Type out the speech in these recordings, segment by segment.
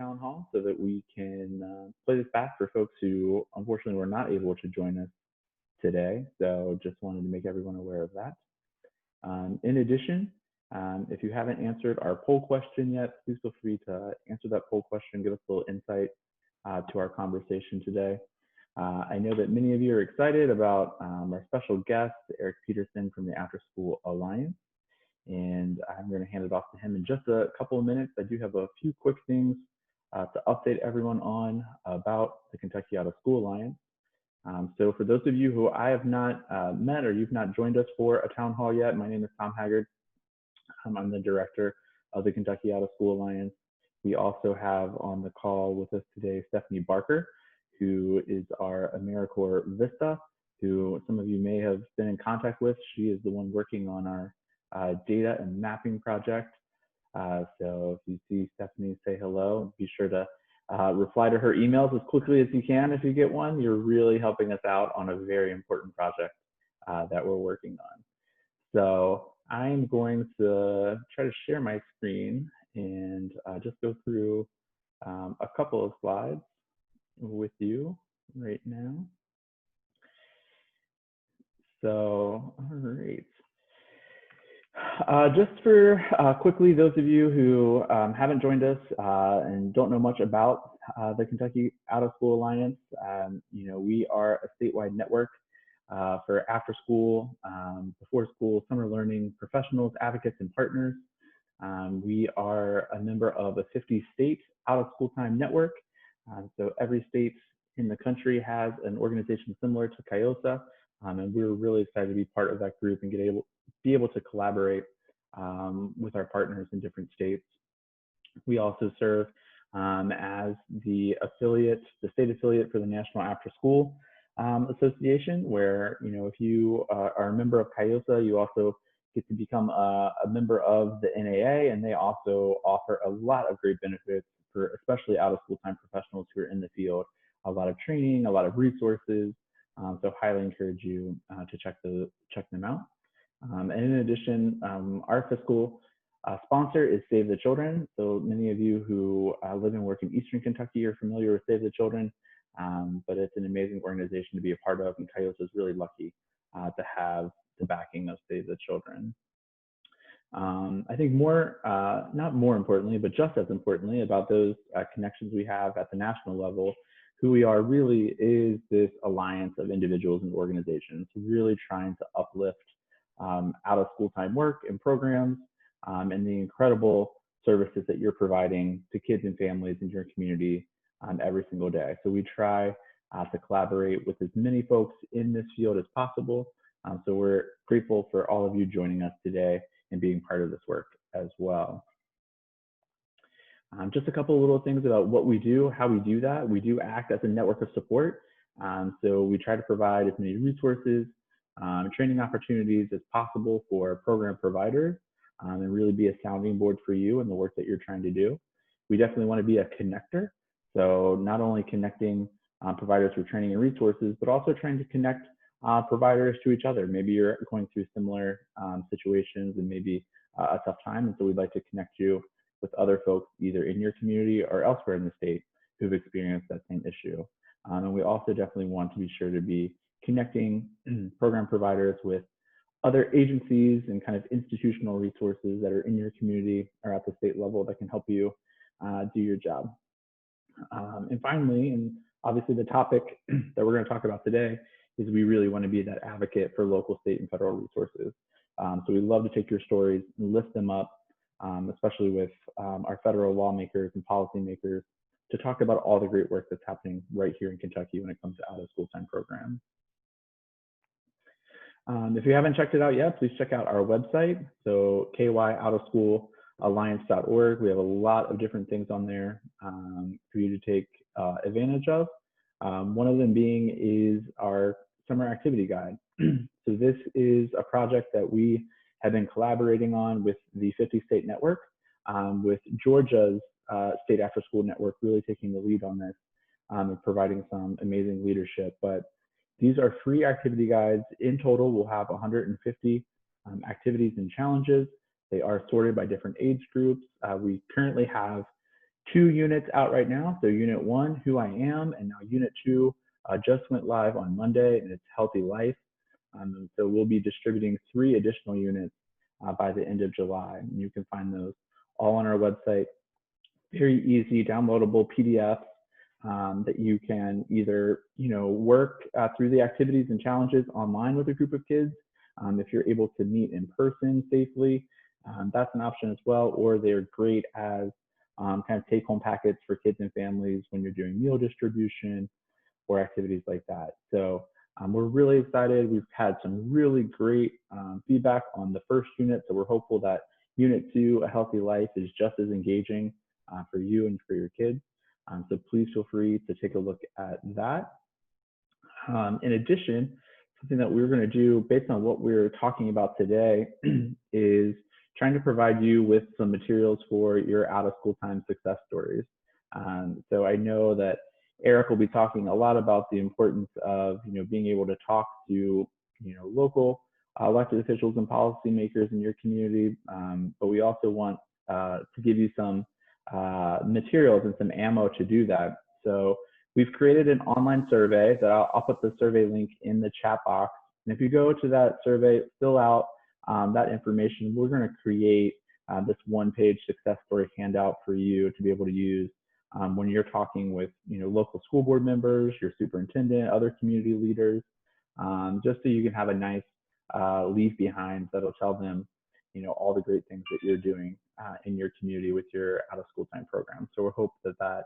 Town Hall so that we can play this back for folks who unfortunately were not able to join us today. So just wanted to make everyone aware of that. In addition, if you haven't answered our poll question yet, please feel free to answer that poll question, give us a little insight to our conversation today. I know that many of you are excited about our special guest, Erik Peterson from the Afterschool Alliance, and I'm going to hand it off to him in just a couple of minutes. I do have a few quick things to update everyone on about the Kentucky Out of School Alliance. So for those of you who I have not met or you've not joined us for a town hall yet, my name is Tom Haggard. I'm the director of the Kentucky Out of School Alliance. We also have on the call with us today Stephanie Barker, who is our AmeriCorps VISTA, who some of you may have been in contact with. She is the one working on our data and mapping project. So if you see Stephanie, say hello. Be sure to reply to her emails as quickly as you can if you get one. You're really helping us out on a very important project that we're working on. So I'm going to try to share my screen and just go through a couple of slides with you right now. So, all right. Just for quickly, those of you who haven't joined us and don't know much about the Kentucky Out of School Alliance, we are a statewide network for after school, before school, summer learning professionals, advocates, and partners. We are a member of a 50-state out of school time network. So every state in the country has an organization similar to KYOSA, and we're really excited to be part of that group and be able to collaborate with our partners in different states. We also serve as the affiliate, the state affiliate for the National After School Association, where if you are a member of KYOSA, you also get to become a member of the NAA, and they also offer a lot of great benefits for especially out of school time professionals who are in the field. A lot of training, a lot of resources. So highly encourage you to check them out. And in addition, our fiscal sponsor is Save the Children. So many of you who live and work in Eastern Kentucky are familiar with Save the Children, but it's an amazing organization to be a part of, and KYOSA is really lucky to have the backing of Save the Children. I think not more importantly, but just as importantly about those connections we have at the national level, who we are really is this alliance of individuals and organizations, really trying to uplift out of school time work and programs and the incredible services that you're providing to kids and families in your community every single day. So we try to collaborate with as many folks in this field as possible. So we're grateful for all of you joining us today and being part of this work as well. Just a couple of little things about what we do, how we do that. We do act as a network of support. So we try to provide as many resources, training opportunities as possible for program providers, and really be a sounding board for you and the work that you're trying to do. We definitely want to be a connector. So not only connecting providers for training and resources, but also trying to connect providers to each other. Maybe you're going through similar situations and maybe a tough time, and so we'd like to connect you with other folks either in your community or elsewhere in the state who've experienced that same issue. And we also definitely want to be sure to be connecting program providers with other agencies and kind of institutional resources that are in your community or at the state level that can help you do your job. And finally, and obviously the topic that we're going to talk about today is we really want to be that advocate for local, state, and federal resources. So we love to take your stories and lift them up, especially with our federal lawmakers and policymakers, to talk about all the great work that's happening right here in Kentucky when it comes to out of school time programs. If you haven't checked it out yet, please check out our website. So kyoutofschoolalliance.org. We have a lot of different things on there for you to take advantage of. One of them being is our summer activity guide. So this is a project that we have been collaborating on with the 50-state network, with Georgia's state after-school network really taking the lead on this and providing some amazing leadership. But these are free activity guides. In total, we'll have 150 activities and challenges. They are sorted by different age groups. We currently have 2 units out right now. So Unit 1, Who I Am, and now Unit 2 just went live on Monday, and it's Healthy Life. So we'll be distributing 3 additional units by the end of July. And you can find those all on our website. Very easy, downloadable PDFs that you can either work through the activities and challenges online with a group of kids. If you're able to meet in person safely, that's an option as well. Or they're great as kind of take-home packets for kids and families when you're doing meal distribution or activities like that. So we're really excited. We've had some really great feedback on the first unit, so we're hopeful that Unit 2, A Healthy Life, is just as engaging for you and for your kids. So please feel free to take a look at that. In addition, something that we're going to do based on what we're talking about today is trying to provide you with some materials for your out-of-school time success stories. So I know that Erik will be talking a lot about the importance of being able to talk to local elected officials and policymakers in your community, but we also want to give you some materials and some ammo to do that. So we've created an online survey that I'll put the survey link in the chat box. And if you go to that survey, fill out that information, we're going to create this one-page success story handout for you to be able to use when you're talking with local school board members, your superintendent, other community leaders, just so you can have a nice leave behind that'll tell them all the great things that you're doing in your community with your out-of-school time program. So we hope that that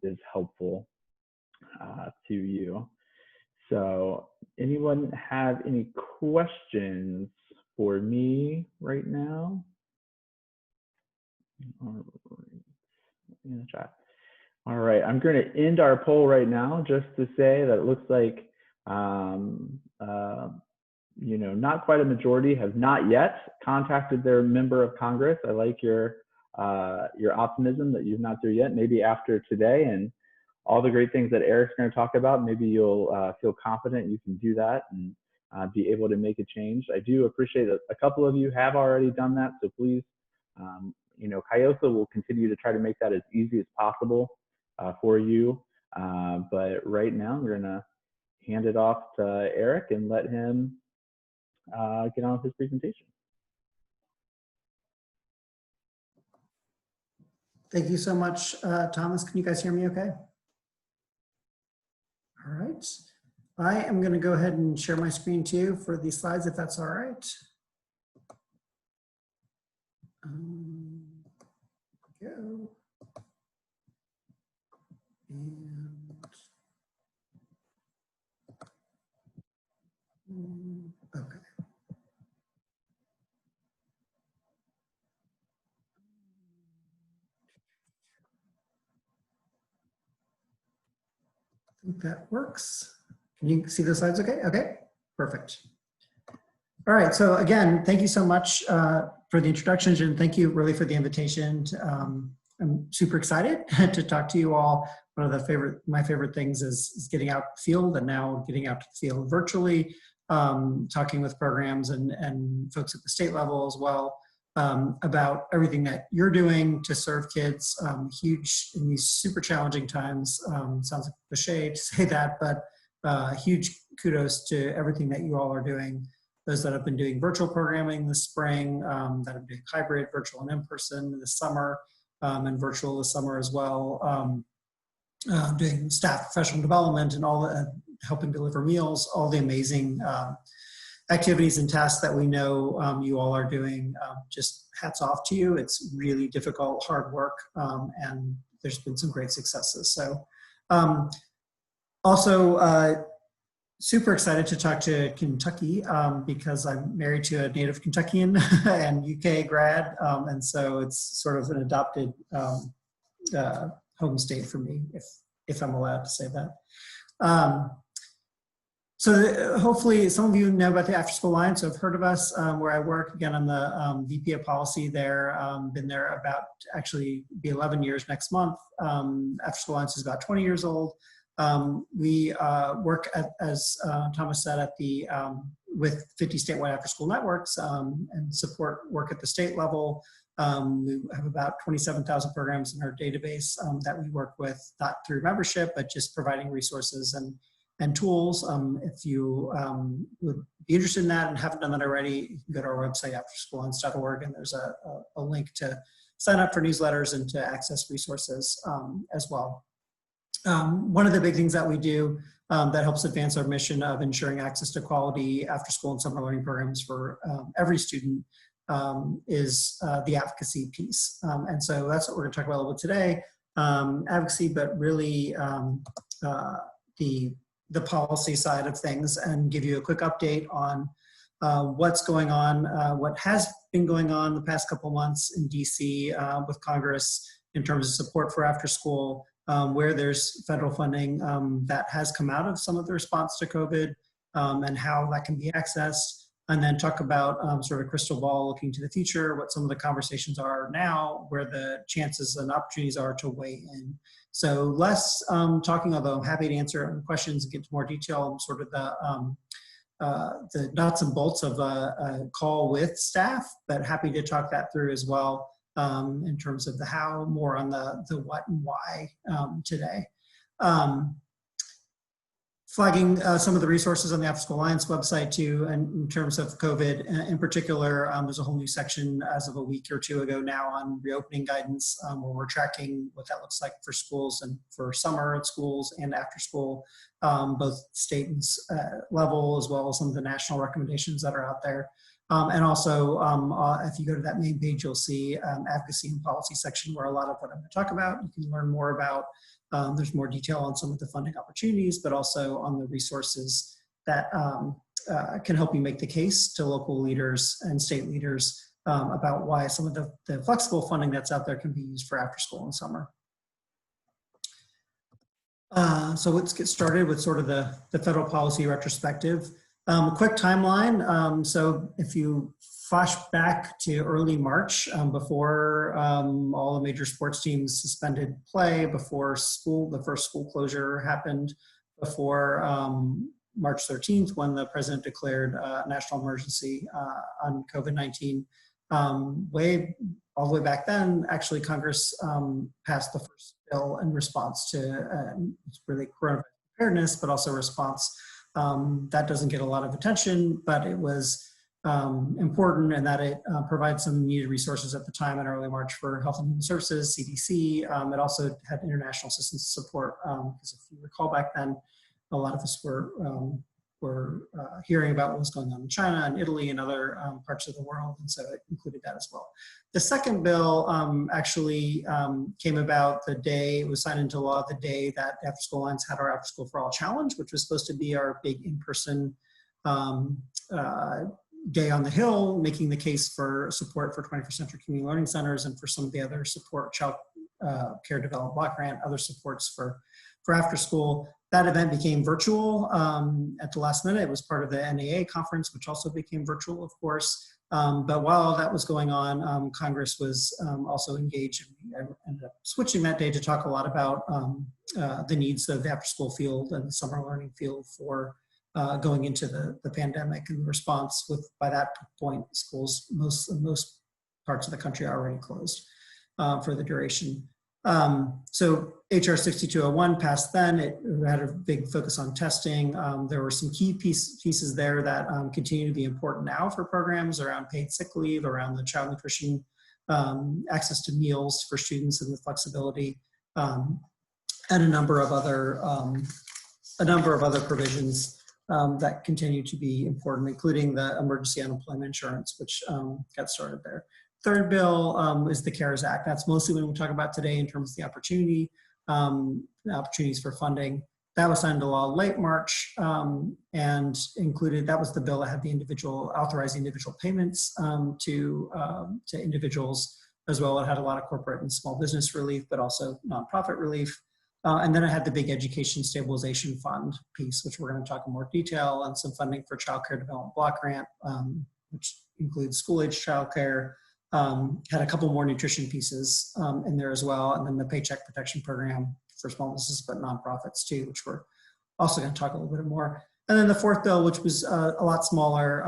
is helpful to you. So anyone have any questions for me right now? All right. In the chat. All right, I'm going to end our poll right now just to say that it looks like not quite a majority have not yet contacted their member of Congress. I like your optimism that you're not there yet. Maybe after today and all the great things that Erik's going to talk about, maybe you'll feel confident you can do that and be able to make a change. I do appreciate that a couple of you have already done that, so please, KYOSA will continue to try to make that as easy as possible for you. But right now, we're going to hand it off to Erik and let him get on with his presentation. Thank you so much, Thomas. Can you guys hear me okay? All right. I am going to go ahead and share my screen too for these slides, if that's all right. Go. And okay. I think that works. Can you see the slides okay? Okay, perfect. All right, so again, thank you so much for the introductions, and thank you really for the invitation. I'm super excited to talk to you all. One of my favorite things is getting out the field, and now getting out to the field virtually, talking with programs and folks at the state level as well about everything that you're doing to serve kids, huge in these super challenging times. Sounds like a cliche to say that, but huge kudos to everything that you all are doing. Those that have been doing virtual programming this spring, that have been hybrid, virtual and in-person this summer, and virtual this summer as well, doing staff professional development and all helping deliver meals, all the amazing activities and tasks that we know you all are doing. Just hats off to you. It's really difficult, hard work, and there's been some great successes. So also super excited to talk to Kentucky because I'm married to a native Kentuckian and UK grad, and so it's sort of an adopted home state for me, if I'm allowed to say that. So hopefully some of you know about the Afterschool Alliance, so have heard of us, where I work. Again, I'm the VP of policy there. Been there about, actually be 11 years next month. Afterschool Alliance is about 20 years old. We work as Thomas said, at the with 50 statewide after-school networks and support work at the state level We have about 27,000 programs in our database that we work with, not through membership, but just providing resources and tools. If you would be interested in that and haven't done that already, you can go to our website, afterschoolonce.org, and there's a link to sign up for newsletters and to access resources as well. One of the big things that we do that helps advance our mission of ensuring access to quality after school and summer learning programs for every student is the advocacy piece. And so that's what we're going to talk about a little bit today, advocacy, but really the policy side of things, and give you a quick update on what's going on, what has been going on the past couple months in DC with Congress in terms of support for after school, where there's federal funding that has come out of some of the response to COVID, and how that can be accessed, and then talk about sort of crystal ball looking to the future, what some of the conversations are now, where the chances and opportunities are to weigh in. So less talking, although I'm happy to answer questions and get to more detail on sort of the nuts and bolts of a call with staff, but happy to talk that through as well in terms of the how, more on the what and why today. Flagging some of the resources on the Afterschool Alliance website too, and in terms of COVID in particular, there's a whole new section as of a week or two ago now on reopening guidance, where we're tracking what that looks like for schools and for summer at schools and after school, both state and level, as well as some of the national recommendations that are out there. And also, if you go to that main page, you'll see advocacy and policy section, where a lot of what I'm going to talk about, you can learn more about. There's more detail on some of the funding opportunities, but also on the resources that can help you make the case to local leaders and state leaders about why some of the flexible funding that's out there can be used for after school and summer. So let's get started with sort of the federal policy retrospective. Quick timeline. So if you flash back to early March, before all the major sports teams suspended play, before the first school closure happened, before March 13th, when the president declared a national emergency on COVID-19. All the way back then, actually, Congress passed the first bill in response to really coronavirus preparedness, but also response. That doesn't get a lot of attention, but it was important in that it provides some needed resources at the time in early March for Health and Human Services, CDC. It also had international assistance support, because if you recall back then, a lot of us were hearing about what was going on in China and Italy and other parts of the world, and so it included that as well. The second bill actually came about the day, it was signed into law the day that Afterschool Alliance had our After School for All Challenge, which was supposed to be our big in-person day on the Hill, making the case for support for 21st Century Community Learning Centers and for some of the other support, Childcare Development Block Grant, other supports for after school. That event became virtual at the last minute. It was part of the NAA conference, which also became virtual, of course. But while that was going on, Congress was also engaged. We ended up switching that day to talk a lot about the needs of the after-school field and the summer learning field for going into the pandemic and the response. By that point, schools, most parts of the country are already closed for the duration. So HR 6201 passed then. It had a big focus on testing. There were some key pieces there that continue to be important now for programs around paid sick leave, around the child nutrition, access to meals for students and the flexibility, and a number of other provisions that continue to be important, including the emergency unemployment insurance, which got started there. Third bill is the CARES Act. That's mostly what we talk about today in terms of the opportunities for funding. That was signed into law late March and included, that was the bill that had the authorized individual payments to individuals as well. It had a lot of corporate and small business relief, but also nonprofit relief. And then it had the big education stabilization fund piece, which we're going to talk in more detail, and some funding for Childcare Development Block Grant, which includes school-age childcare. Had a couple more nutrition pieces in there as well, and then the Paycheck protection program for small businesses but nonprofits too, which we're also going to talk a little bit more. And then the fourth bill, which was a lot smaller,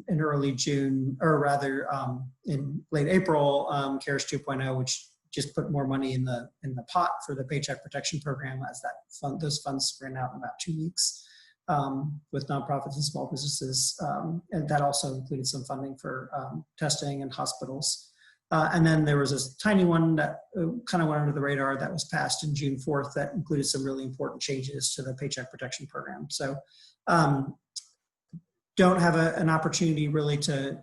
in early June, or rather in late April, CARES 2.0, which just put more money in the pot for the Paycheck Protection Program, as those funds ran out in about 2 weeks, with nonprofits and small businesses, and that also included some funding for testing and hospitals. And then there was this tiny one that kind of went under the radar that was passed in June 4th that included some really important changes to the Paycheck Protection Program. So don't have an opportunity really to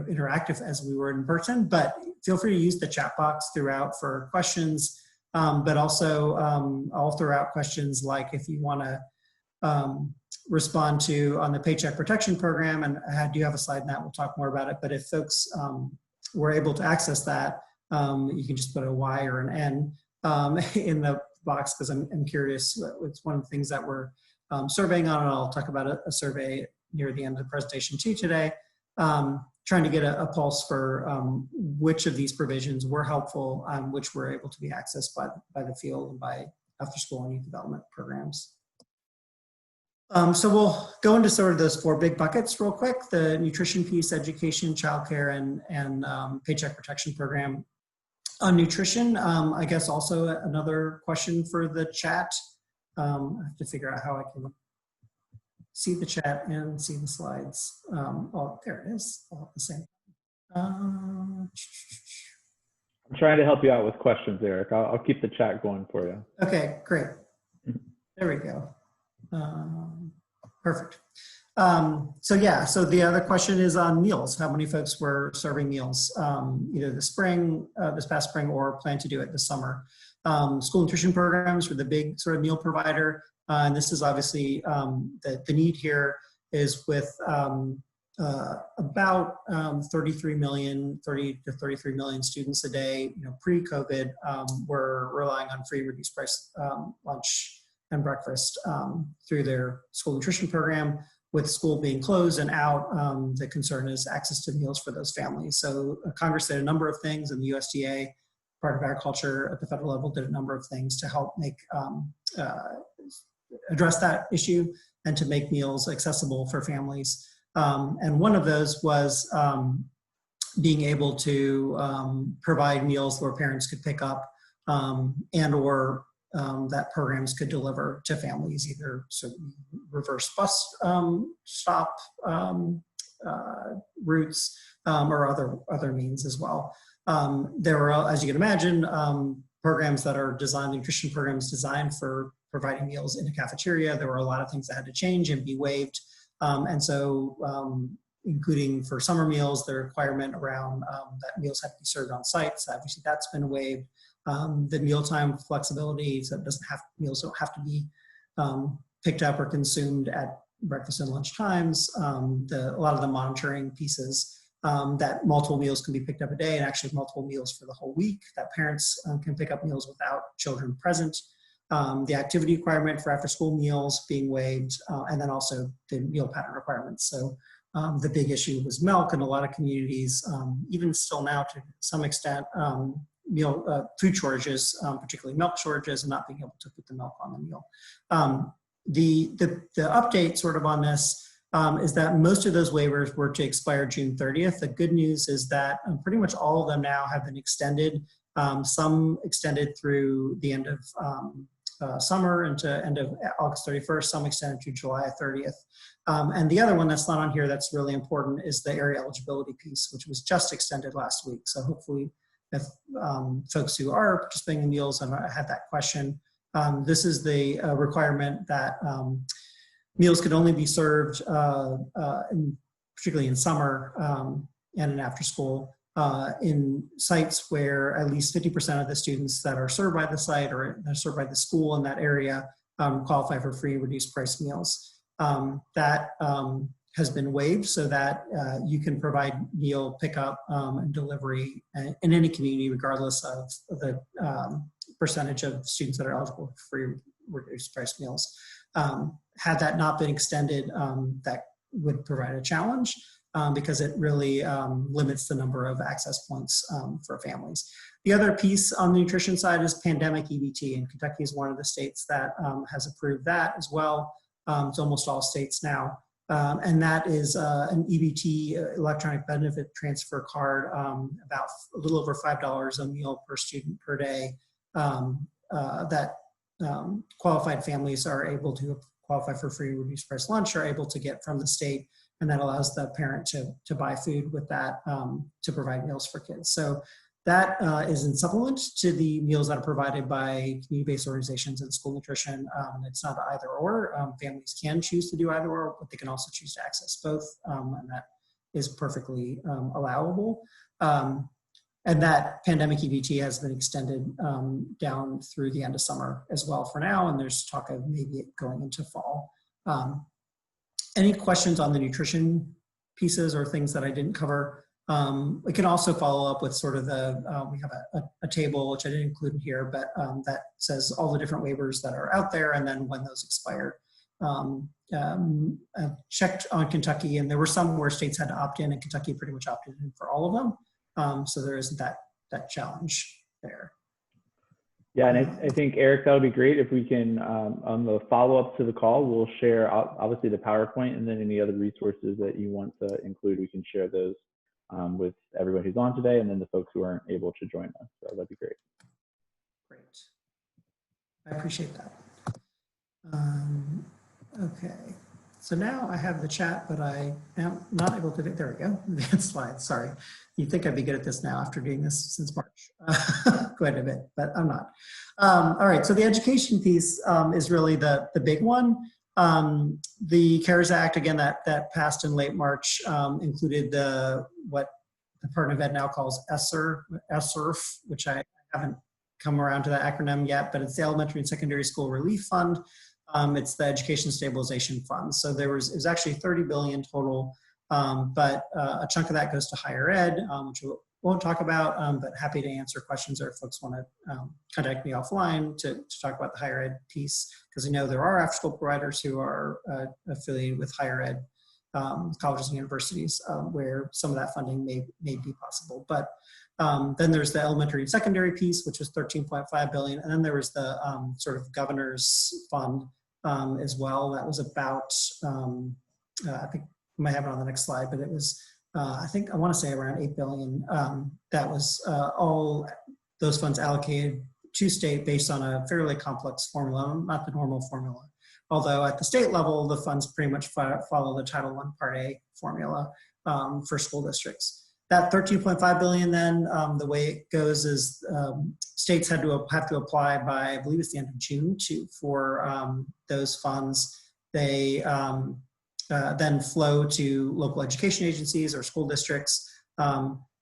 interact as we were in person, but feel free to use the chat box throughout for questions, but also I'll throw out questions like if you want to respond to on the Paycheck Protection Program, and I do have a slide in that, we'll talk more about it, but if folks were able to access that, you can just put a Y or an N in the box, because I'm curious. It's one of the things that we're surveying on, and I'll talk about a survey near the end of the presentation too today, trying to get a pulse for which of these provisions were helpful, which were able to be accessed by the field and by after school and youth development programs. So we'll go into sort of those 4 big buckets real quick: the nutrition piece, education, childcare, and Paycheck Protection Program. On nutrition, I guess also another question for the chat. I have to figure out how I can see the chat and see the slides. Oh, there it is, all at the same. I'm trying to help you out with questions, Eric. I'll keep the chat going for you. Okay, great. There we go. Perfect. So yeah, so the other question is on meals. How many folks were serving meals, either this past spring, or plan to do it this summer? School nutrition programs were the big sort of meal provider. And this is obviously the need here is with about 30 to 33 million students a day. Pre-COVID, were relying on free reduced price lunch and breakfast through their school nutrition program. With school being closed and out, the concern is access to meals for those families. So Congress did a number of things, and the USDA, part of agriculture at the federal level, did a number of things to help make address that issue and to make meals accessible for families. And one of those was being able to provide meals where parents could pick up and or that programs could deliver to families, either reverse bus stop routes or other means as well. There were, as you can imagine, programs that are designed, nutrition programs designed for providing meals in a cafeteria. There were a lot of things that had to change and be waived. And so including for summer meals, the requirement around that meals have to be served on site. So obviously that's been waived. The mealtime flexibility, so meals don't have to be picked up or consumed at breakfast and lunch times. A lot of the monitoring pieces, that multiple meals can be picked up a day, and actually multiple meals for the whole week, that parents can pick up meals without children present. The activity requirement for after school meals being waived, and then also the meal pattern requirements. So the big issue was milk, and a lot of communities, even still now to some extent, food shortages, particularly milk shortages, and not being able to put the milk on the meal. The update sort of on this is that most of those waivers were to expire June 30th. The good news is that pretty much all of them now have been extended. Some extended through the end of summer into end of August 31st, some extended to July 30th. And the other one that's not on here that's really important is the area eligibility piece, which was just extended last week. So hopefully if folks who are participating in meals and had that question, this is the requirement that meals could only be served, particularly in summer and in after school, in sites where at least 50% of the students that are served by the site or are served by the school in that area qualify for free reduced price meals. That has been waived so that you can provide meal pickup and delivery in any community, regardless of the percentage of students that are eligible for free reduced price meals. Had that not been extended, that would provide a challenge because it really limits the number of access points for families. The other piece on the nutrition side is pandemic EBT, and Kentucky is one of the states that has approved that as well. It's almost all states now. And that is an EBT, electronic benefit transfer card, about a little over $5 a meal per student per day, that qualified families are able to qualify for free reduced price lunch are able to get from the state, and that allows the parent to buy food with that to provide meals for kids. So that is in supplement to the meals that are provided by community-based organizations and school nutrition. It's not either or. Families can choose to do either or, but they can also choose to access both, and that is perfectly allowable. And that pandemic EBT has been extended down through the end of summer as well for now, and there's talk of maybe it going into fall. Any questions on the nutrition pieces or things that I didn't cover? We can also follow up with sort of we have a table, which I didn't include in here, but that says all the different waivers that are out there and then when those expired. I checked on Kentucky, and there were some where states had to opt in, and Kentucky pretty much opted in for all of them. So there isn't that challenge there. Yeah, and I think, Eric, that would be great if we can, on the follow-up to the call, we'll share obviously the PowerPoint, and then any other resources that you want to include, we can share those with everyone who's on today, and then the folks who aren't able to join us. So that'd be great. Great. I appreciate that. Okay. So now I have the chat, but I am not able to, there we go, advanced slides, sorry. You'd think I'd be good at this now after doing this since March, quite a bit, but I'm not. All right, so the education piece is really the big one. The CARES Act, again, that passed in late March, included what the Department of Ed now calls ESSERF, which I haven't come around to that acronym yet, but it's the Elementary and Secondary School Relief Fund. It's the Education Stabilization Fund. So it was actually $30 billion total, but a chunk of that goes to higher ed, which we won't talk about, but happy to answer questions, or if folks want to contact me offline to talk about the higher ed piece, because I know there are after-school providers who are affiliated with higher ed colleges and universities where some of that funding may be possible. But then there's the elementary and secondary piece, which was $13.5 billion. And then there was the sort of governor's fund as well. That was about, I think I might have it on the next slide, but it was, I think I want to say around $8 billion. That was all those funds allocated to state based on a fairly complex formula, not the normal formula. Although at the state level, the funds pretty much follow the Title I Part A formula for school districts. That $13.5 billion then, the way it goes is states have to apply by, I believe it's the end of June for those funds. They then flow to local education agencies or school districts.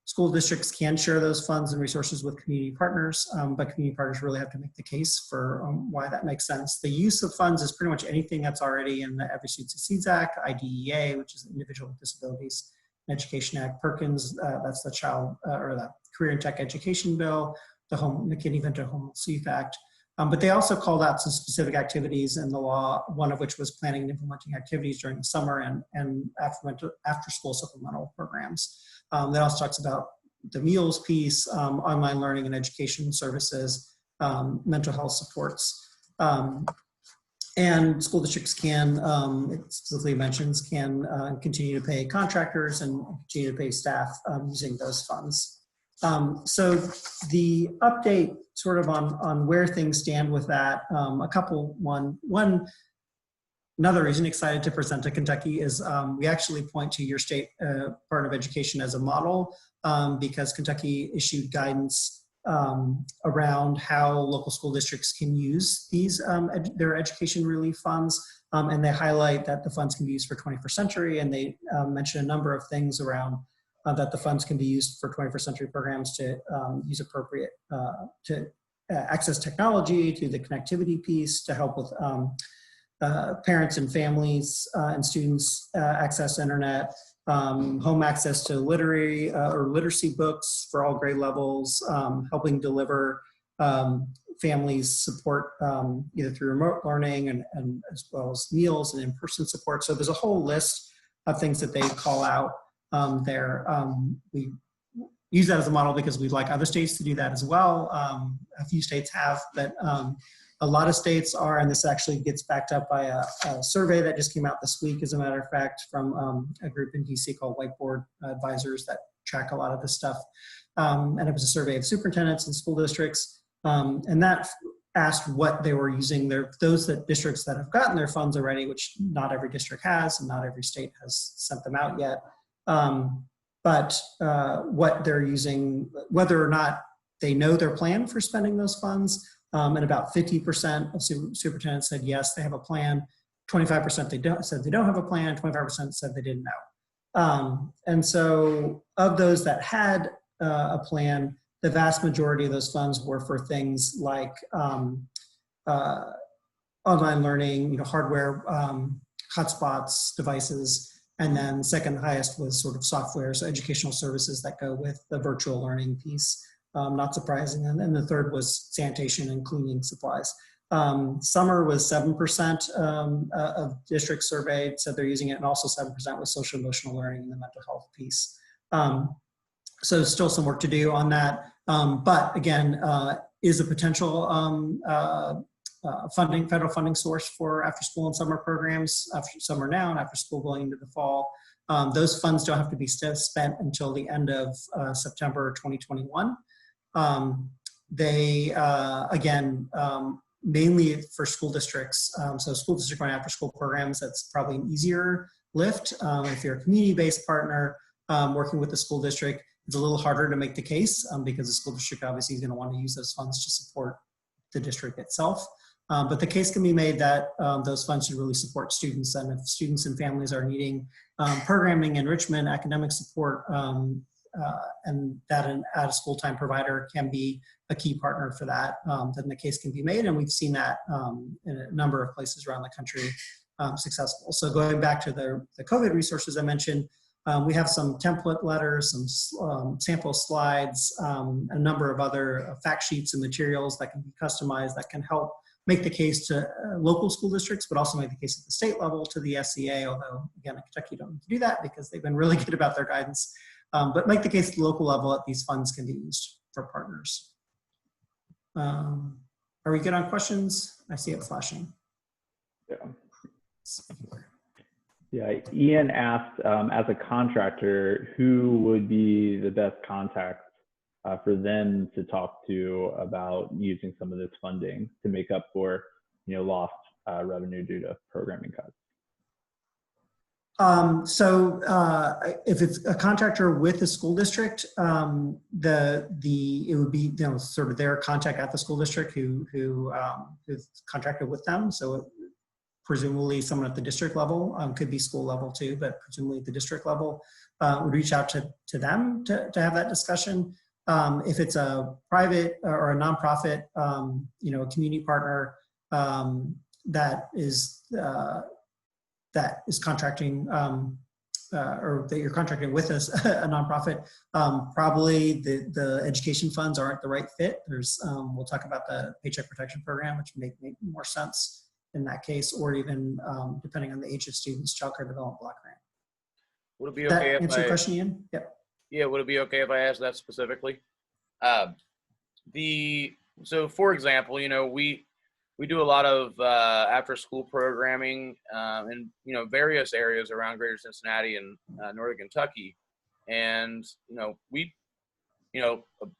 School districts can share those funds and resources with community partners, but community partners really have to make the case for why that makes sense. The use of funds is pretty much anything that's already in the Every Student Succeeds Act, IDEA, which is Individual with Disabilities Education Act, Perkins, that's the Child or the Career and Tech Education Bill, the McKinney-Vento Homeless Youth Act. But they also called out some specific activities in the law, one of which was planning and implementing activities during the summer and after school supplemental programs. That also talks about the meals piece, online learning and education services, mental health supports. And school districts can, it specifically mentions, can continue to pay contractors and continue to pay staff using those funds. So the update sort of on where things stand with that, another reason excited to present to Kentucky is we actually point to your state Department of Education as a model because Kentucky issued guidance around how local school districts can use these their education relief funds, and they highlight that the funds can be used for 21st century, and they mention a number of things around that the funds can be used for 21st century programs to use appropriate to access technology, to the connectivity piece, to help with parents and families and students access internet, home access to literacy books for all grade levels, helping deliver families support either through remote learning and as well as meals and in-person support. So there's a whole list of things that they call out there. We use that as a model because we'd like other states to do that as well. A few states have, but A lot of states are, and this actually gets backed up by a survey that just came out this week, as a matter of fact, from a group in DC called Whiteboard Advisors that track a lot of this stuff. And it was a survey of superintendents and school districts. And that asked what they were using those districts that have gotten their funds already, which not every district has, and not every state has sent them out yet. But what they're using, whether or not they know their plan for spending those funds, and about 50% of superintendents said yes, they have a plan. 25% said they don't have a plan. 25% said they didn't know. And so, of those that had a plan, the vast majority of those funds were for things like online learning, hardware, hotspots, devices, and then second highest was sort of software, so educational services that go with the virtual learning piece, not surprising. And then the third was sanitation and cleaning supplies. Summer was 7% of districts surveyed said they're using it, and also 7% was social emotional learning and the mental health piece. So still some work to do on that. But again, is a potential federal funding source for after school and summer programs, after summer now and after school going into the fall. Those funds don't have to be spent until the end of September 2021. They, again, mainly for school districts. So school district running after school programs, that's probably an easier lift. If you're a community-based partner working with the school district, it's a little harder to make the case because the school district obviously is going to want to use those funds to support the district itself. But the case can be made that those funds should really support students. And if students and families are needing programming, enrichment, academic support, and that an out-of-school time provider can be a key partner for that, then the case can be made. And we've seen that in a number of places around the country successful. So going back to the COVID resources I mentioned, we have some template letters, some sample slides, a number of other fact sheets and materials that can be customized that can help make the case to local school districts, but also make the case at the state level to the SEA, although again, in Kentucky don't need to do that because they've been really good about their guidance. But make the case at the local level that these funds can be used for partners. Are we good on questions? I see it flashing. Yeah. Yeah, Ian asked, as a contractor, who would be the best contact for them to talk to about using some of this funding to make up for, lost revenue due to programming cuts? If it's a contractor with a school district, it would be sort of their contact at the school district who's contracted with them. So presumably someone at the district level, could be school level too, but presumably at the district level would reach out to them to have that discussion. If it's a private or a nonprofit, a community partner that is contracting or that you're contracting with us, a nonprofit, probably the education funds aren't the right fit. We'll talk about the Paycheck Protection Program, which may make more sense in that case, or even depending on the age of students, Childcare Development Block Grant. Would it be okay if answer your question, Ian? Yep. Yeah, would it be okay if I asked that specifically? So for example, we do a lot of after school programming in various areas around Greater Cincinnati and Northern Kentucky, and a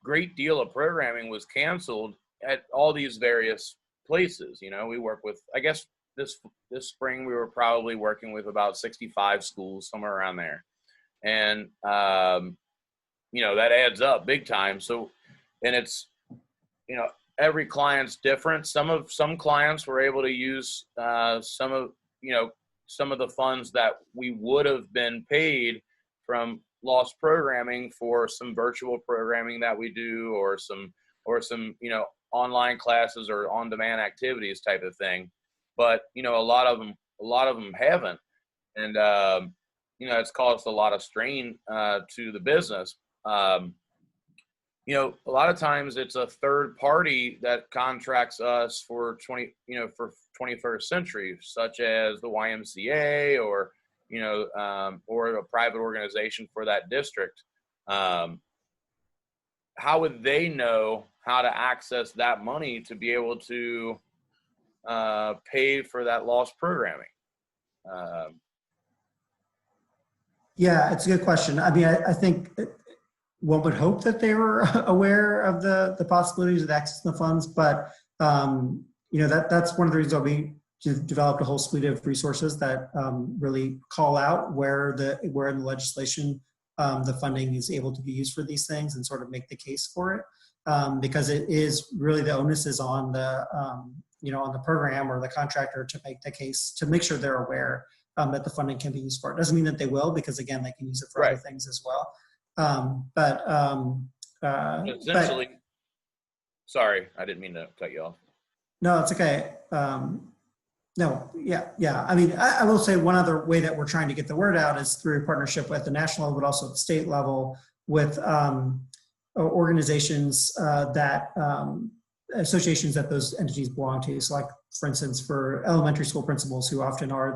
great deal of programming was canceled at all these various places. We work with, I guess this spring we were probably working with about 65 schools, somewhere around there, and that adds up big time. So, and it's every client's different. Some clients were able to use some of the funds that we would have been paid from lost programming for some virtual programming that we do, or some online classes or on-demand activities type of thing. But a lot of them haven't, and it's caused a lot of strain to the business. A lot of times it's a third party that contracts us for 21st century, such as the YMCA or a private organization for that district. How would they know how to access that money to be able to paid for that lost programming? Yeah, it's a good question. I mean, I think one would hope that they were aware of the possibilities of accessing the funds, but you know, that's one of the reasons why we developed a whole suite of resources that really call out where in the legislation the funding is able to be used for these things and sort of make the case for it, because it is really, the onus is on the you know, on the program or the contractor to make the case, to make sure they're aware that the funding can be used for it. Doesn't mean that they will, because again, they can use it for other things as well. Essentially, sorry, I didn't mean to cut you off. No, it's okay. No, yeah. I mean, I will say one other way that we're trying to get the word out is through a partnership at the national level, but also at the state level with organizations associations that those entities belong to. So like, for instance, for elementary school principals, who often are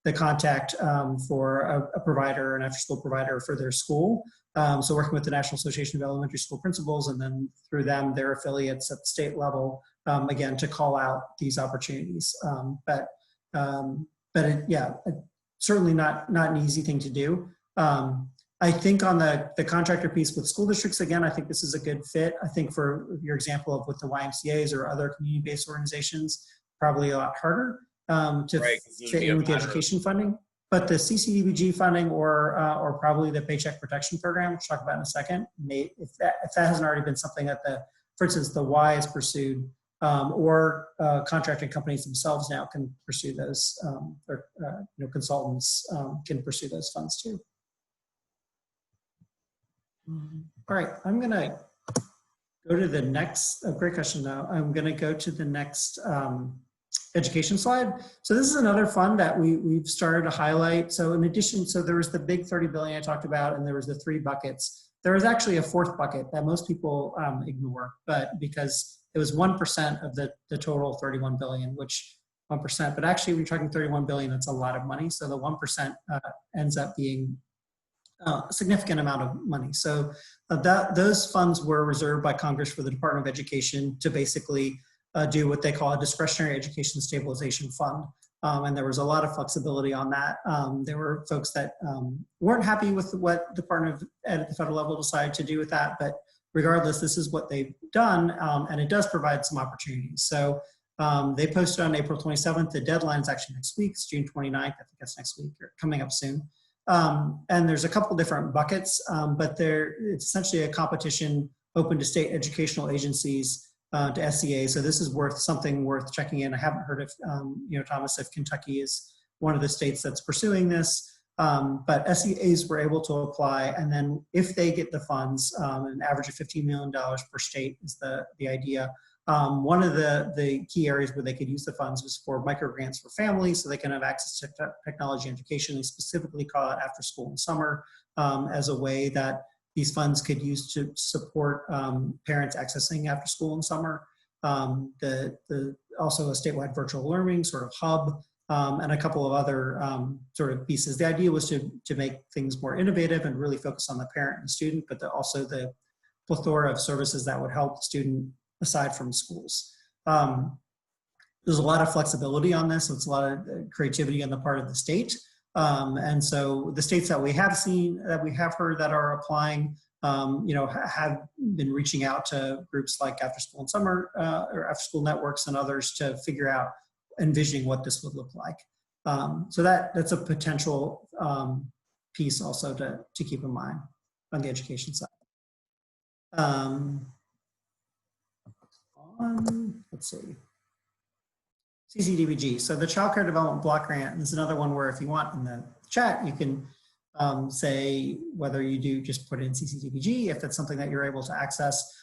the contact for a provider, an after-school provider for their school. So working with the National Association of Elementary School Principals, and then through them, their affiliates at the state level, again, to call out these opportunities. Certainly not an easy thing to do. I think on the contractor piece with school districts, again, I think this is a good fit. I think for your example of with the YMCAs or other community-based organizations, probably a lot harder to fit in with the education funding. But the CCDBG funding or probably the Paycheck Protection Program, which we'll talk about in a second, if that hasn't already been something that for instance, the Y has pursued, or contracting companies themselves now can pursue those, or you know, consultants can pursue those funds too. All right, I'm gonna go to the next, great question now. I'm gonna go to the next education slide. So this is another fund that we've started to highlight. So in addition, so there was the big 30 billion I talked about, and there was the 3 buckets. There was actually a 4th bucket that most people ignore, but because it was 1% of the total 31 billion, which 1%, but actually we're talking 31 billion, that's a lot of money. So the 1% ends up being a significant amount of money. So those funds were reserved by Congress for the Department of Education to basically do what they call a discretionary education stabilization fund. And there was a lot of flexibility on that. There were folks that weren't happy with what the Department of Ed at the federal level decided to do with that, but regardless, this is what they've done, and it does provide some opportunities. So they posted on April 27th. The deadline is actually next week. It's June 29th. I think that's next week, or coming up soon. And there's a couple different buckets, but it's essentially a competition open to state educational agencies, to SEA. So this is something worth checking in. I haven't heard if, you know, Thomas, if Kentucky is one of the states that's pursuing this, but SEAs were able to apply. And then if they get the funds, an average of $15 million per state is the idea. One of the key areas where they could use the funds was for microgrants for families, so they can have access to technology education. They specifically call it after school and summer as a way that these funds could use to support parents accessing after school and summer. Also a statewide virtual learning sort of hub, and a couple of other sort of pieces. The idea was to make things more innovative and really focus on the parent and the student, but also the plethora of services that would help the student aside from schools. There's a lot of flexibility on this. So it's a lot of creativity on the part of the state. And so the states that we have seen, that we have heard that are applying, you know, have been reaching out to groups like After School and Summer, or After School Networks and others to figure out, envisioning what this would look like. So that's a potential piece also to keep in mind on the education side. Let's see. CCDBG. So the Childcare Development Block Grant is another one where if you want in the chat, you can say whether you do just put in CCDBG, if that's something that you're able to access.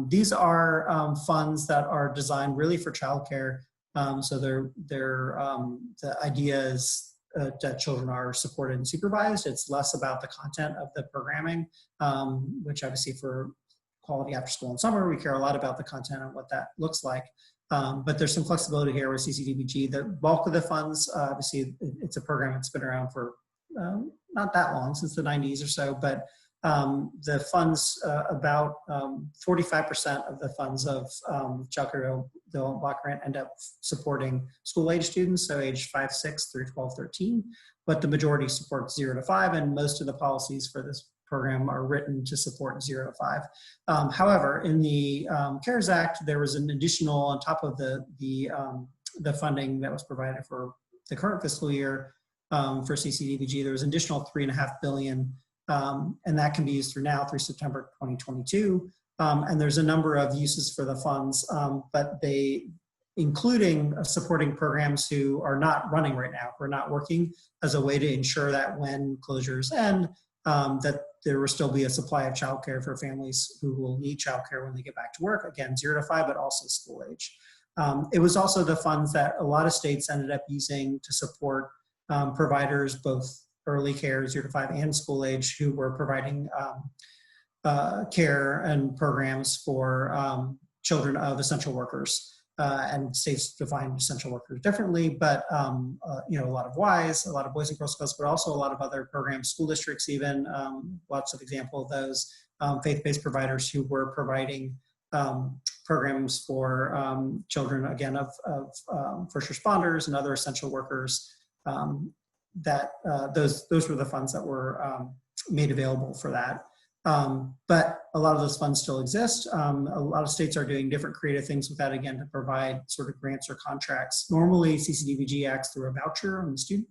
These are funds that are designed really for childcare. So the idea is that children are supported and supervised. It's less about the content of the programming, which obviously for quality after school and summer, we care a lot about the content and what that looks like. But there's some flexibility here with CCDBG. The bulk of the funds, obviously, it's a program that's been around for not that long, since the 90s or so, but The funds, about 45% of the funds of Childcare Development Block Grant end up supporting school-age students, so age 5, 6 through 12, 13, but the majority supports 0 to 5, and most of the policies for this program are written to support 0 to 5. However, in the CARES Act, there was an additional, on top of the funding that was provided for the current fiscal year for CCDBG, there was an additional $3.5 billion, and that can be used through September 2022. And there's a number of uses for the funds, but including supporting programs who are not running right now, who are not working, as a way to ensure that when closures end, that there will still be a supply of childcare for families who will need childcare when they get back to work. Again, 0 to 5, but also school age. It was also the funds that a lot of states ended up using to support providers, both early care, 0 to 5, and school age, who were providing care and programs for children of essential workers. And states define essential workers differently, but you know, a lot of Ys, a lot of Boys and Girl Scouts, but also a lot of other programs, school districts even, lots of examples of those, faith-based providers who were providing programs for children, again, of first responders and other essential workers. Those were the funds that were made available for that. But a lot of those funds still exist. A lot of states are doing different creative things with that, again, to provide sort of grants or contracts. Normally, CCDBG acts through a voucher on the student,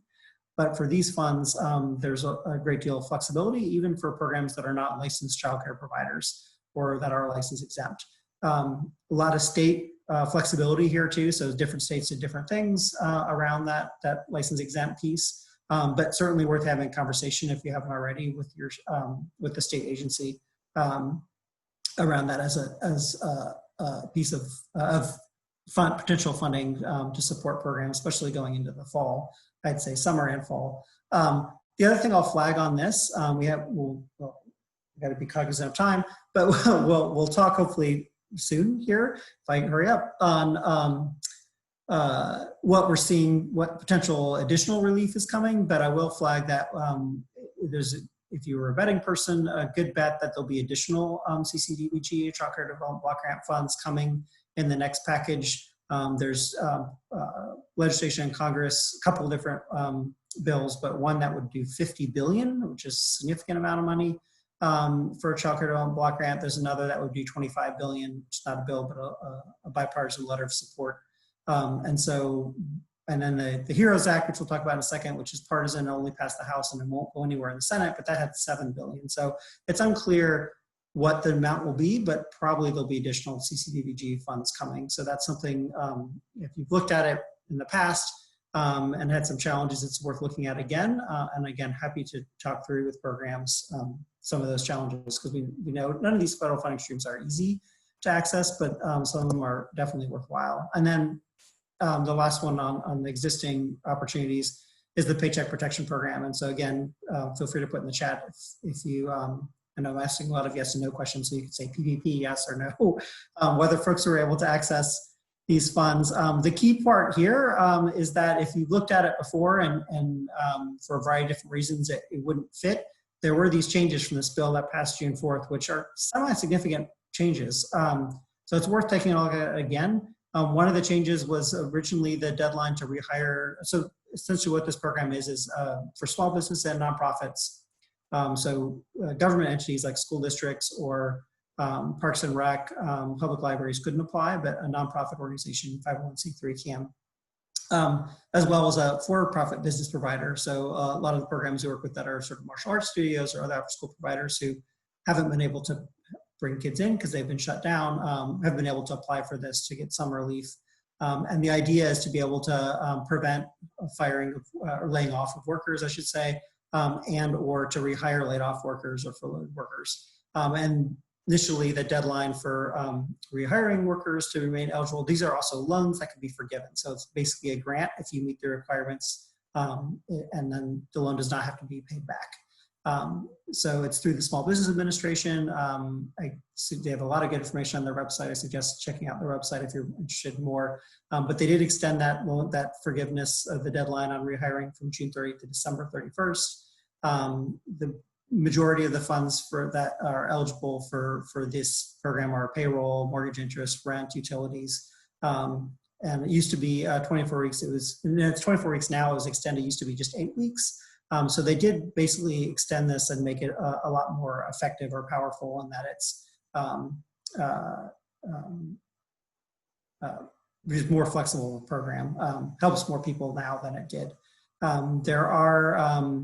but for these funds, there's a great deal of flexibility, even for programs that are not licensed childcare providers or that are license exempt. A lot of state flexibility here too, so different states do different things around that license exempt piece. But certainly worth having a conversation, if you haven't already, with your with the state agency around that as a piece of potential funding to support programs, especially going into the fall. I'd say summer and fall. The other thing I'll flag on this, we've got to be cognizant of time, but we'll talk hopefully soon here, if I can hurry up, on what we're seeing, what potential additional relief is coming, but I will flag that if you were a betting person, a good bet that there'll be additional CCDBG, Childcare Development Block Grant funds coming in the next package. There's legislation in Congress, a couple of different bills, but one that would do $50 billion, which is a significant amount of money for a Childcare Development Block Grant. There's another that would do $25 billion, which is not a bill, but a bipartisan letter of support. And then the HEROES Act, which we'll talk about in a second, which is partisan, only passed the House and it won't go anywhere in the Senate, but that had $7 billion. So it's unclear what the amount will be, but probably there'll be additional CCDBG funds coming. So that's something, if you've looked at it in the past and had some challenges, it's worth looking at again. And again, happy to talk through with programs some of those challenges, because we know none of these federal funding streams are easy to access, but some of them are definitely worthwhile. And then the last one on the existing opportunities is the Paycheck Protection Program. And so again, feel free to put in the chat if you, I know I'm asking a lot of yes and no questions, so you can say PPP, yes or no, whether folks are able to access these funds. The key part here is that if you looked at it before and for a variety of different reasons it wouldn't fit, there were these changes from this bill that passed June 4th, which are semi-significant changes. So it's worth taking a look at it again. One of the changes was originally the deadline to rehire. So essentially what this program is for small business and nonprofits. So government entities like school districts or Parks and Rec, public libraries couldn't apply, but a nonprofit organization, 501c3 can, as well as a for-profit business provider. So a lot of the programs we work with that are sort of martial arts studios or other after-school providers who haven't been able to bring kids in because they've been shut down, have been able to apply for this to get some relief. And the idea is to be able to prevent firing or laying off of workers, I should say, and or to rehire laid off workers or furloughed workers. And initially the deadline for rehiring workers to remain eligible, these are also loans that can be forgiven. So it's basically a grant if you meet the requirements, and then the loan does not have to be paid back. So it's through the Small Business Administration. They have a lot of good information on their website. I suggest checking out their website if you're interested in more. But they did extend that forgiveness of the deadline on rehiring from June 30th to December 31st. majority of the funds that are eligible for this program are payroll, mortgage interest, rent, utilities. And it used to be 24 weeks. It's 24 weeks now. It was extended. It used to be just 8 weeks. So they did basically extend this and make it a lot more effective or powerful in that it's just more flexible program. Helps more people now than it did. There are,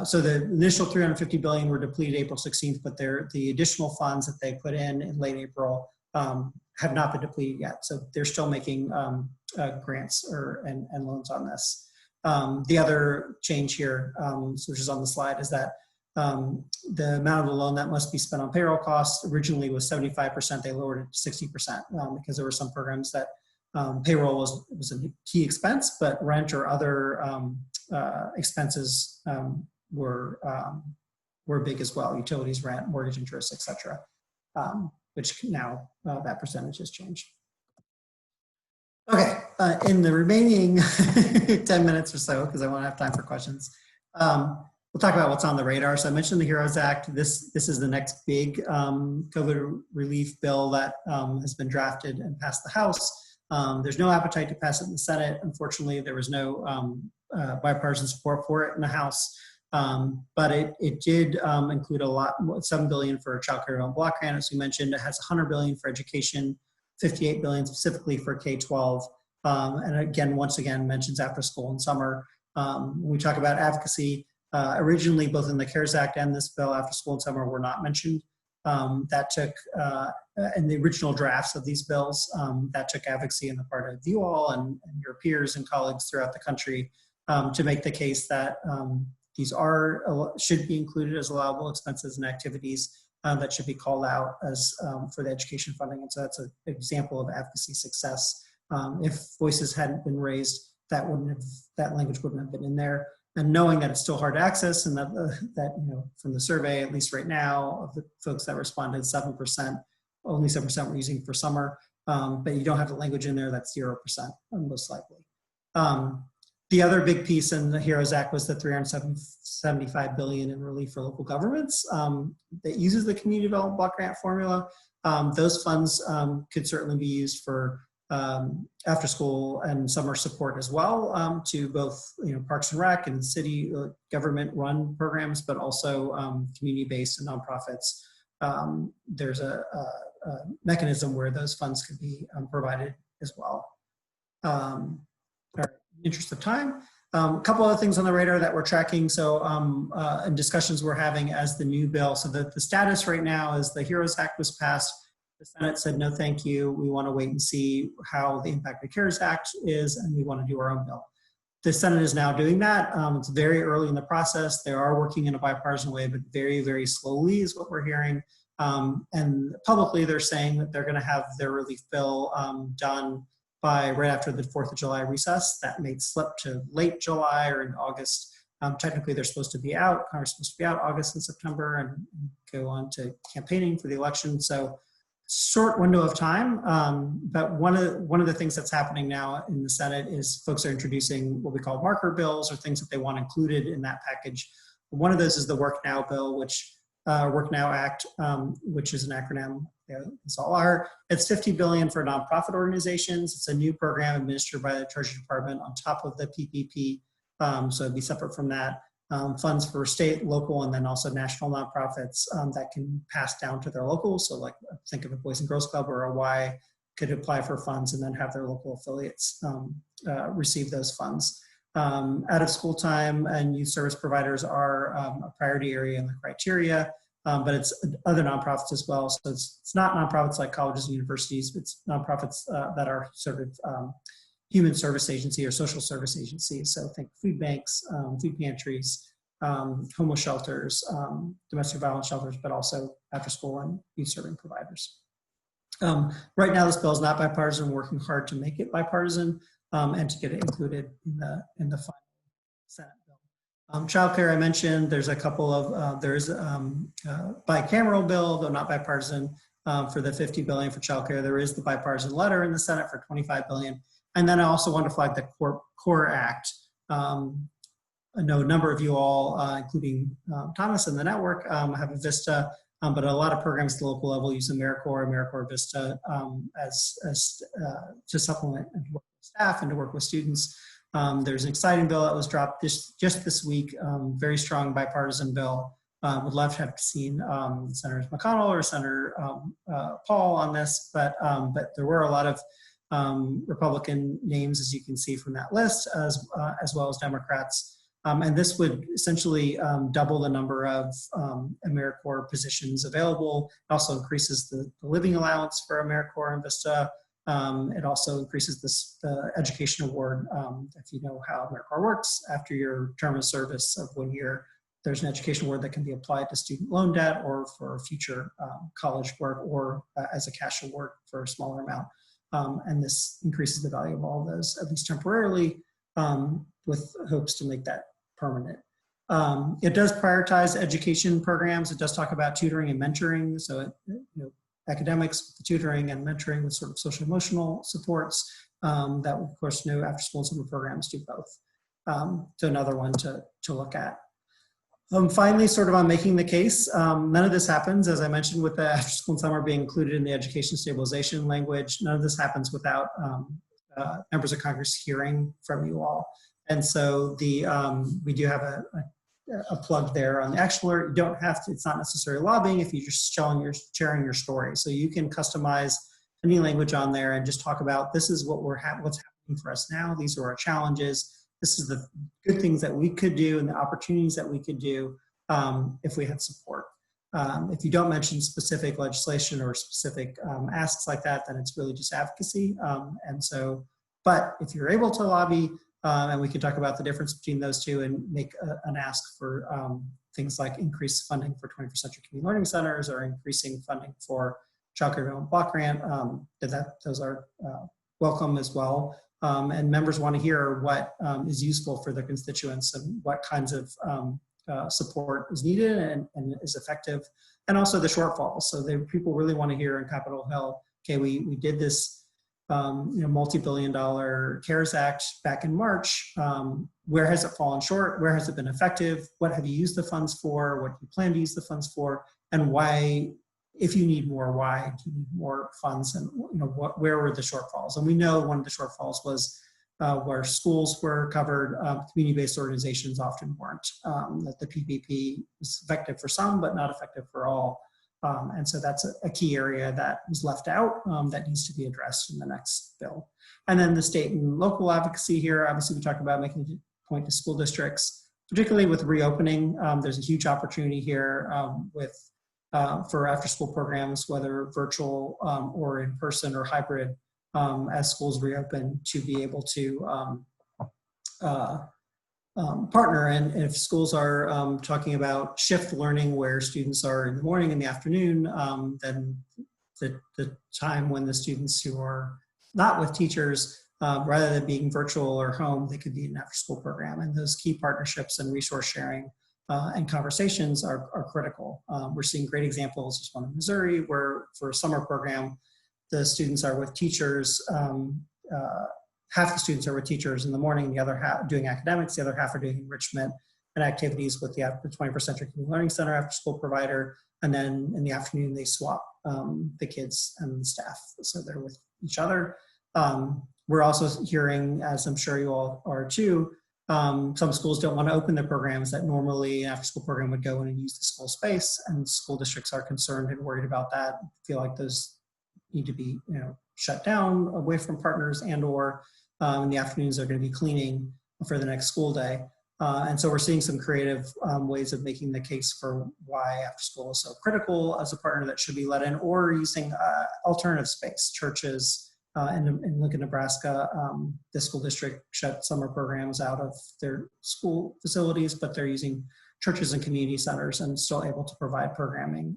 so the initial $350 billion were depleted April 16th, but the additional funds that they put in late April have not been depleted yet. So they're still making grants and loans on this. The other change here, which is on the slide, is that the amount of the loan that must be spent on payroll costs originally was 75%. They lowered it to 60% because there were some programs that payroll was a key expense, but rent or other expenses were big as well. Utilities, rent, mortgage interest, etc. Which now that percentage has changed. Okay, in the remaining 10 minutes or so, because I won't have time for questions, we'll talk about what's on the radar. So I mentioned the HEROES Act. This is the next big COVID relief bill that has been drafted and passed the House. There's no appetite to pass it in the Senate. Unfortunately, there was no bipartisan support for it in the House. But it did include a lot, $7 billion for childcare and block grant, as we mentioned. It has $100 billion for education, $58 billion specifically for K-12. And again, once again, mentions after school and summer. When we talk about advocacy, originally both in the CARES Act and this bill, after school and summer were not mentioned. That took, in the original drafts of these bills, that took advocacy on the part of you all and your peers and colleagues throughout the country to make the case that these should be included as allowable expenses and activities that should be called out as for the education funding. And so that's an example of advocacy success. If voices hadn't been raised, that language wouldn't have been in there. And knowing that it's still hard to access, and that from the survey, at least right now, of the folks that responded, 7%, only 7% were using for summer. But you don't have the language in there, that's 0%, most likely. The other big piece in the HEROES Act was the $375 billion in relief for local governments that uses the community development block grant formula. Those funds could certainly be used for after school and summer support as well, to both Parks and Rec and city government run programs, but also community-based and nonprofits. There's a mechanism where those funds could be provided as well. In the interest of time, a couple other things on the radar that we're tracking. So in discussions we're having as the new bill. So the status right now is the HEROES Act was passed. The Senate said, no, thank you. We want to wait and see how the impact of the CARES Act is, and we want to do our own bill. The Senate is now doing that. It's very early in the process. They are working in a bipartisan way, but very, very slowly is what we're hearing. And publicly, they're saying that they're going to have their relief bill done by right after the 4th of July recess. That may slip to late July or in August. Technically, they're supposed to be out. Congress is supposed to be out August and September and go on to campaigning for the election. So short window of time, but one of the things that's happening now in the Senate is folks are introducing what we call marker bills or things that they want included in that package. One of those is the Work Now bill, which Work Now Act, which is an acronym. It's all are. It's $50 billion for nonprofit organizations. It's a new program administered by the Treasury Department on top of the PPP. So it'd be separate from that. Funds for state, local, and then also national nonprofits that can pass down to their locals. So like think of a Boys and Girls Club or a Y could apply for funds and then have their local affiliates receive those funds. Out of school time and youth service providers are a priority area in the criteria, but it's other nonprofits as well. So it's not nonprofits like colleges and universities, it's nonprofits that are sort of human service agency or social service agencies. So think food banks, food pantries, homeless shelters, domestic violence shelters, but also after school and youth serving providers. Right now, this bill is not bipartisan. We're working hard to make it bipartisan and to get it included in the final Senate bill. Childcare, I mentioned, there's a couple of, there's a bicameral bill, though not bipartisan, for the $50 billion for childcare. There is the bipartisan letter in the Senate for $25 billion. And then I also want to flag the CORE Act, I know a number of you all, including Thomas and the network, have a VISTA, but a lot of programs at the local level use AmeriCorps VISTA to supplement and to work with staff and to work with students. There's an exciting bill that was dropped just this week, very strong bipartisan bill. Would love to have seen Senator McConnell or Senator Paul on this, but there were a lot of Republican names, as you can see from that list, as well as Democrats. And this would essentially double the number of AmeriCorps positions available. It also increases the living allowance for AmeriCorps and VISTA. It also increases the education award. If you know how AmeriCorps works, after your term of service of 1 year, there's an education award that can be applied to student loan debt or for future college work, or as a cash award for a smaller amount. And this increases the value of all of those, at least temporarily, with hopes to make that permanent. It does prioritize education programs. It does talk about tutoring and mentoring. So, academics, the tutoring and mentoring with sort of social emotional supports that, of course, no after school and summer programs do both. So another one to look at. Finally, sort of on making the case, none of this happens, as I mentioned, with the after school and summer being included in the education stabilization language. None of this happens without members of Congress hearing from you all. And so we do have a plug there on the action alert. You don't have to, it's not necessarily lobbying if you're just sharing your story. So you can customize any language on there and just talk about, this is what what's happening for us now. These are our challenges. This is the good things that we could do and the opportunities that we could do if we had support. If you don't mention specific legislation or specific asks like that, then it's really just advocacy. But if you're able to lobby, and we can talk about the difference between those two and make an ask for things like increased funding for 21st Century Community Learning Centers or increasing funding for Childcare Development Block Grant, those are welcome as well. And members want to hear what is useful for their constituents and what kinds of support is needed and is effective, and also the shortfalls. So people really want to hear in Capitol Hill, okay, we did this multi-billion-dollar CARES Act back in March. Where has it fallen short? Where has it been effective? What have you used the funds for? What do you plan to use the funds for? And why, if you need more, why do you need more funds? And where were the shortfalls? And we know one of the shortfalls was where schools were covered, community-based organizations often weren't. That the PPP was effective for some, but not effective for all. And so that's a key area that was left out that needs to be addressed in the next bill. And then the state and local advocacy here, obviously we talked about making a point to school districts, particularly with reopening. There's a huge opportunity here for after school programs, whether virtual or in person or hybrid, as schools reopen, to be able to partner. And if schools are talking about shift learning where students are in the morning and the afternoon, then the time when the students who are not with teachers, rather than being virtual or home, they could be in an after school program. And those key partnerships and resource sharing and conversations are critical. We're seeing great examples. There's one in Missouri where for a summer program, the students are with teachers. Half the students are with teachers in the morning, the other half doing academics, the other half are doing enrichment and activities with the 21st Century Community Learning Center after school provider. And then in the afternoon, they swap the kids and the staff. So they're with each other. We're also hearing, as I'm sure you all are too, some schools don't want to open their programs that normally an after school program would go in and use the school space, and school districts are concerned and worried about that, feel like those need to be shut down away from partners, and or in the afternoons they're going to be cleaning for the next school day. And so we're seeing some creative ways of making the case for why after school is so critical as a partner that should be let in, or using alternative space. Churches in Lincoln, Nebraska, the school district shut summer programs out of their school facilities, but they're using churches and community centers and still able to provide programming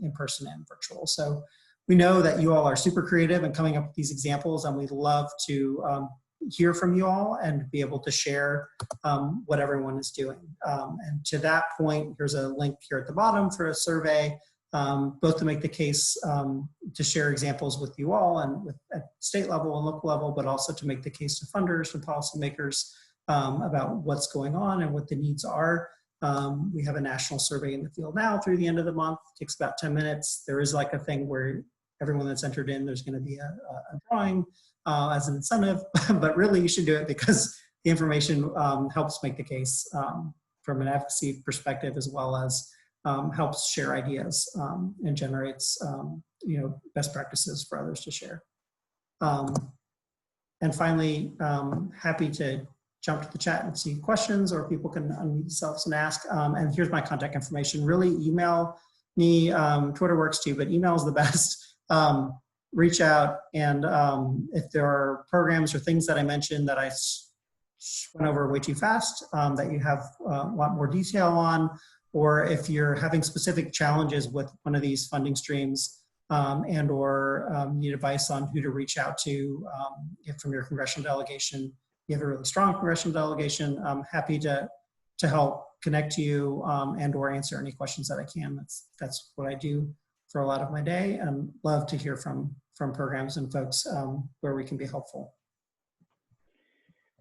in person and virtual. So we know that you all are super creative and coming up with these examples, and we'd love to hear from you all and be able to share what everyone is doing. And to that point, here's a link here at the bottom for a survey, both to make the case to share examples with you all and at state level and local level, but also to make the case to funders and policymakers about what's going on and what the needs are. We have a national survey in the field now through the end of the month. It takes about 10 minutes. There is like a thing where everyone that's entered in, there's going to be a drawing as an incentive, but really you should do it because the information helps make the case from an advocacy perspective, as well as helps share ideas and generates best practices for others to share. And finally, happy to jump to the chat and see questions, or people can unmute themselves and ask. And here's my contact information. Really email me. Twitter works too, but email is the best. Reach out, and if there are programs or things that I mentioned that I went over way too fast that you want more detail on, or if you're having specific challenges with one of these funding streams and or need advice on who to reach out to if from your congressional delegation, you have a really strong congressional delegation, I'm happy to help connect to you and or answer any questions that I can. That's what I do for a lot of my day, and love to hear from programs and folks where we can be helpful.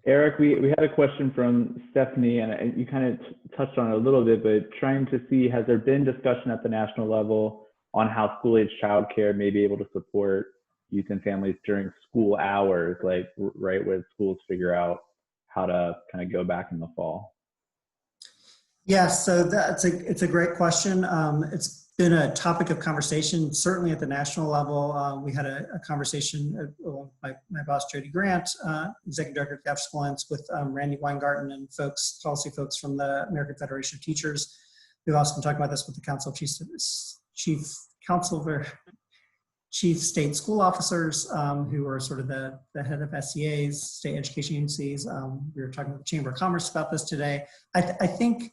Erik, we had a question from Stephanie, and you kind of touched on it a little bit, but trying to see, has there been discussion at the national level on how school-age childcare may be able to support youth and families during school hours, like right where schools figure out how to kind of go back in the fall? Yes, so it's a great question. It's been a topic of conversation, certainly at the national level. We had a conversation with my boss, Jody Grant, Executive Director of the Afterschool Alliance, with Randy Weingarten and policy folks from the American Federation of Teachers. We've also been talking about this with the Council of Chief State School Officers, who are sort of the head of SEAs, state education agencies. We were talking with the Chamber of Commerce about this today. I think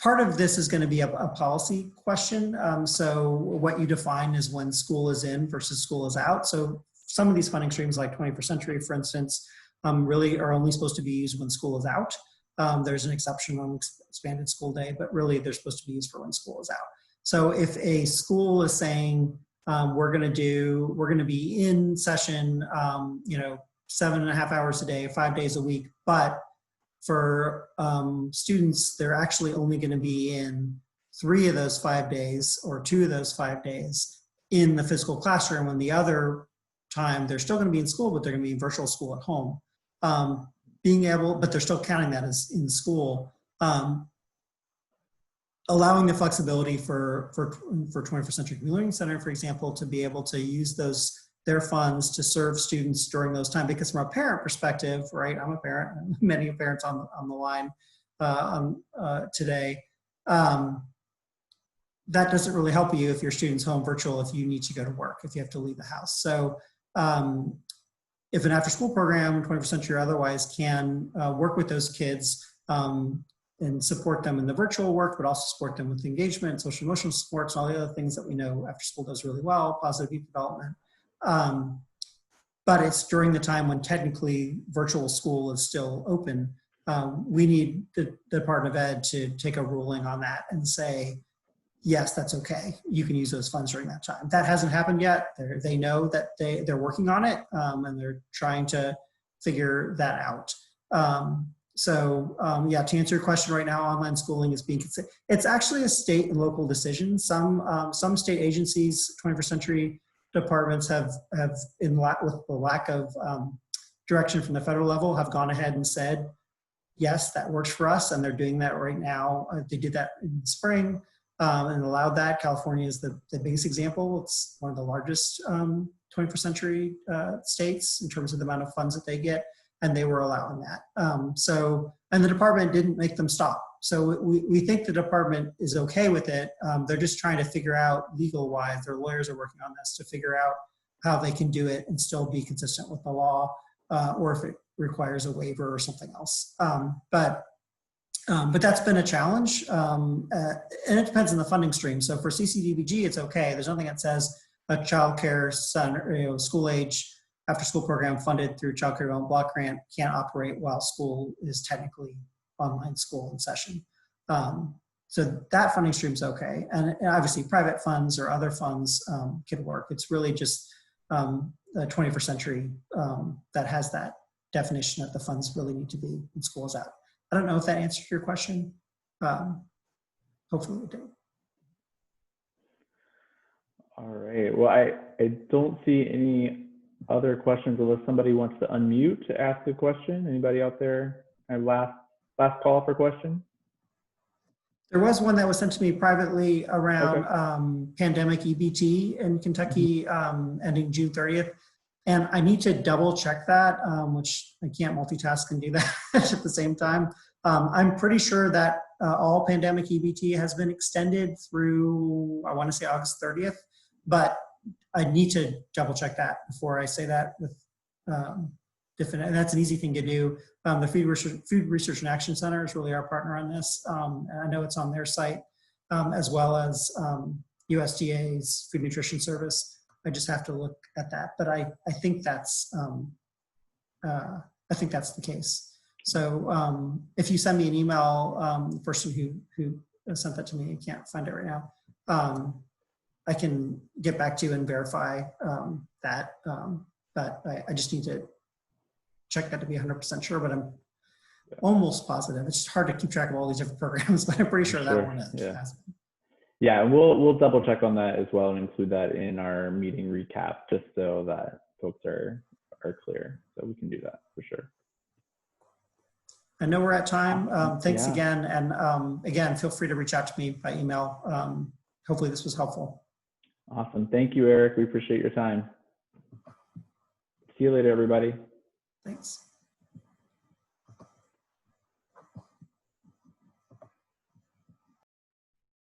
part of this is going to be a policy question. So what you define is when school is in versus school is out. So some of these funding streams, like 21st Century, for instance, really are only supposed to be used when school is out. There's an exception on expanded school day, but really they're supposed to be used for when school is out. So if a school is saying we're going to be in session, 7.5 hours a day, 5 days a week, but for students, they're actually only going to be in 3 of those 5 days or 2 of those 5 days in the physical classroom, and the other time they're still going to be in school, but they're going to be in virtual school at home. But they're still counting that as in school. Allowing the flexibility for 21st Century Community Learning Center, for example, to be able to use their funds to serve students during those times. Because from a parent perspective, right, I'm a parent, many parents on the line today, that doesn't really help you if your student's home virtual, if you need to go to work, if you have to leave the house. So if an after-school program, 21st Century or otherwise, can work with those kids and support them in the virtual work, but also support them with engagement, social emotional supports, all the other things that we know after school does really well, positive youth development. But it's during the time when technically virtual school is still open. We need the Department of Ed to take a ruling on that and say, yes, that's okay. You can use those funds during that time. That hasn't happened yet. They know that they're working on it, and they're trying to figure that out. Yeah, to answer your question right now, online schooling is being considered. It's actually a state and local decision. Some state agencies, 21st Century departments have with the lack of direction from the federal level, have gone ahead and said, yes, that works for us, and they're doing that right now. They did that in the spring and allowed that. California is the biggest example. It's one of the largest 21st Century states in terms of the amount of funds that they get, and they were allowing that. And the department didn't make them stop. So we think the department is okay with it. They're just trying to figure out legal-wise, their lawyers are working on this to figure out how they can do it and still be consistent with the law, or if it requires a waiver or something else. But that's been a challenge, and it depends on the funding stream. So for CCDBG, it's okay. There's nothing that says a childcare center, school age after school program funded through Childcare Development Block Grant can't operate while school is technically online school in session. So that funding stream's okay. And obviously private funds or other funds can work. It's really just 21st century that has that definition that the funds really need to be in schools out. I don't know if that answered your question. Hopefully it did. All right. Well, I don't see any other questions unless somebody wants to unmute to ask a question. Anybody out there? Last call for questions. There was one that was sent to me privately around pandemic EBT in Kentucky ending June 30th. And I need to double check that, which I can't multitask and do that at the same time. I'm pretty sure that all pandemic EBT has been extended through, I want to say August 30th, but I need to double check that before I say that with different, and that's an easy thing to do. The Food Research and Action Center is really our partner on this. And I know it's on their site, as well as USDA's Food Nutrition Service. I just have to look at that, but I think that's the case. So if you send me an email, the person who sent that to me, I can't find it right now. I can get back to you and verify that, but I just need to check that to be 100% sure, but I'm almost positive. It's just hard to keep track of all these different programs, but I'm pretty sure that one has been. Yeah, and we'll double check on that as well and include that in our meeting recap, just so that folks are clear. So we can do that for sure. I know we're at time. Thanks again. And again, feel free to reach out to me by email. Hopefully this was helpful. Awesome. Thank you, Eric. We appreciate your time. See you later, everybody. Thanks.